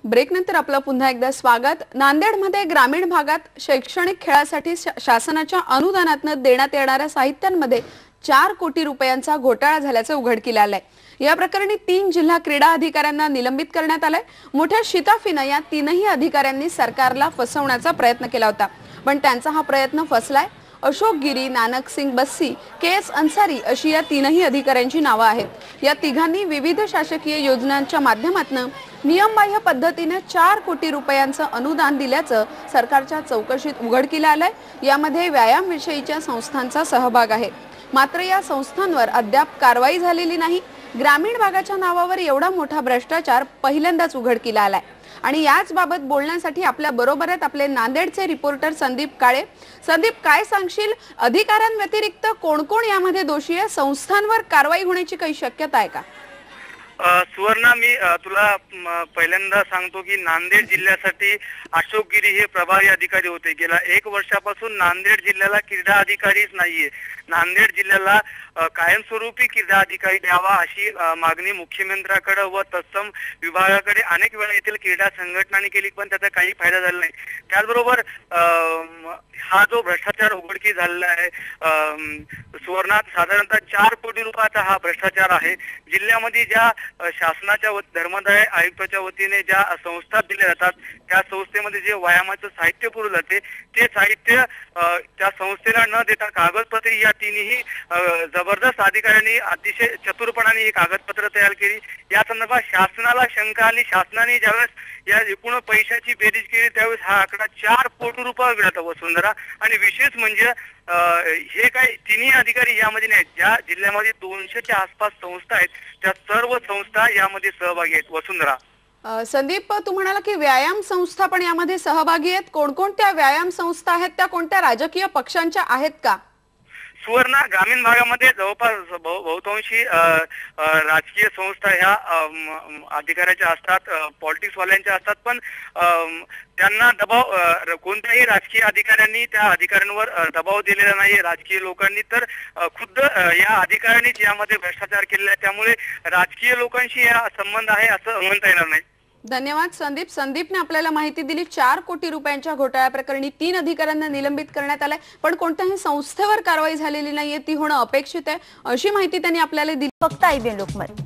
ब्रेकनंतर आपलं पुन्हा एकदा स्वागत। नांदेडमध्ये ग्रामीण भागात शैक्षणिक खेळासाठी शासनाच्या अनुदानातून देण्यात येणाऱ्या साहित्यांमध्ये 4 कोटी रुपयांचा घोटाळा झाल्याचे उघडकीला आलंय। या प्रकरणी 3 जिल्हा क्रीडा अधिकाऱ्यांना निलंबित करण्यात आलंय। मोठ्या शिताफीने या 3ही अधिकाऱ्यांनी सरकारला फसवण्याचा प्रयत्न केला होता, पण त्यांचा हा प्रयत्न फसलाय। अशोक गिरी, नानक सिंग बस्सी, केएस अन्सारी अशी या 3ही अधिकाऱ्यांची नावे आहेत। या तिघांनी विविध शासकीय योजनांच्या माध्यमातून नियमबाह्य पद्धतीने 4 कोटी रुपयांचं अनुदान दिल्याचं सरकारच्या चौकशीत उघडकीला आलंय। यामध्ये व्यायाम विषयीच्या संस्थांचा सहभाग आहे, मात्र या संस्थांवर अद्याप कारवाई झालेली नाही। ग्रामीण भागाच्या नावावर एवढा मोठा भ्रष्टाचार पहिल्यांदाच उघडकीला आलाय आणि याच बाबत बोलण्यासाठी आपल्या बरोबर आहेत आपले नांदेडचे रिपोर्टर संदीप काळे। संदीप, काय सांगशील, अधिकाऱ्यांव्यतिरिक्त कोण कोण यामध्ये दोषी आहे? संस्थांवर कारवाई होण्याची काही शक्यता आहे का? सुवर्णा, मी तुला पहिल्यांदा सांगतो की नांदेड जिल्ह्यासाठी अशोक गिरी हे प्रभारी अधिकारी होते। गेल्या 1 वर्षापासून नांदेड जिल्ह्याला क्रीडा अधिकारीच नाहीये। नांदेड जिल्ह्याला कायमस्वरूपी क्रीडा अधिकारी द्यावा अशी मागणी मुख्यमंत्र्याकडे व तत्सम विभागाकडे अनेक वेळा येथील क्रीडा संघटनांनी केली, पण त्याचा काही फायदा झाला नाही। त्याचबरोबर हा जो भ्रष्टाचार उघडकीस झालेला आहे सुवर्णात, साधारणतः 4 कोटी रुपयाचा हा भ्रष्टाचार आहे। जिल्ह्यामध्ये ज्या शासनाच्या धर्मदाय आयुक्ताच्या वतीने ज्या संस्था दिल्या जातात त्या संस्थेमध्ये जे व्यायामाचं साहित्य पुरवलं जाते ते साहित्य त्या संस्थेला न देता कागदपत्रे या 3ही जबरदस्त अधिकाऱ्यांनी अतिशय चतुरपणाने ही कागदपत्र तयार केली। या संदर्भात शासनाला शंका आली। शासनाने ज्यावेळेस या एकूण पैशाची बेरीज केली त्यावेळेस हा आकडा 4 कोटी रुपये मिळाला वसुंधरा। आणि विशेष म्हणजे हे काही 3ही अधिकारी यामध्ये नाहीत। ज्या जिल्ह्यामध्ये 200च्या आसपास संस्था आहेत त्या सर्व संस्था यामध्ये सहभागी आहेत वसुंधरा। संदीप, तू म्हणाला की व्यायाम संस्था पण यामध्ये सहभागी आहेत। कोणकोणत्या व्यायाम संस्था आहेत? त्या कोणत्या राजकीय पक्षांच्या आहेत का? सुवर्णा, ग्रामीण भागामध्ये जवळपास बहुतांशी राजकीय संस्था ह्या अधिकाऱ्याच्या असतात, पॉलिटिक्स वाल्यांच्या असतात, पण त्यांना दबाव कोणत्याही राजकीय अधिकाऱ्यांनी त्या अधिकाऱ्यांवर दबाव दिलेला नाही राजकीय लोकांनी, तर खुद्द या अधिकाऱ्यांनीच यामध्ये भ्रष्टाचार केलेला आहे। त्यामुळे राजकीय लोकांशी या संबंध आहे असं म्हणता येणार नाही। धन्यवाद संदीप। संदीपने आपल्याला माहिती दिली। 4 कोटी रुपयांच्या घोटाळ्या प्रकरणी 3 अधिकाऱ्यांना निलंबित करण्यात आलंय, पण कोणत्याही संस्थेवर कारवाई झालेली नाहीये, ती होणं अपेक्षित आहे अशी माहिती त्यांनी आपल्याला दिली। फक्त IBN लोकमत।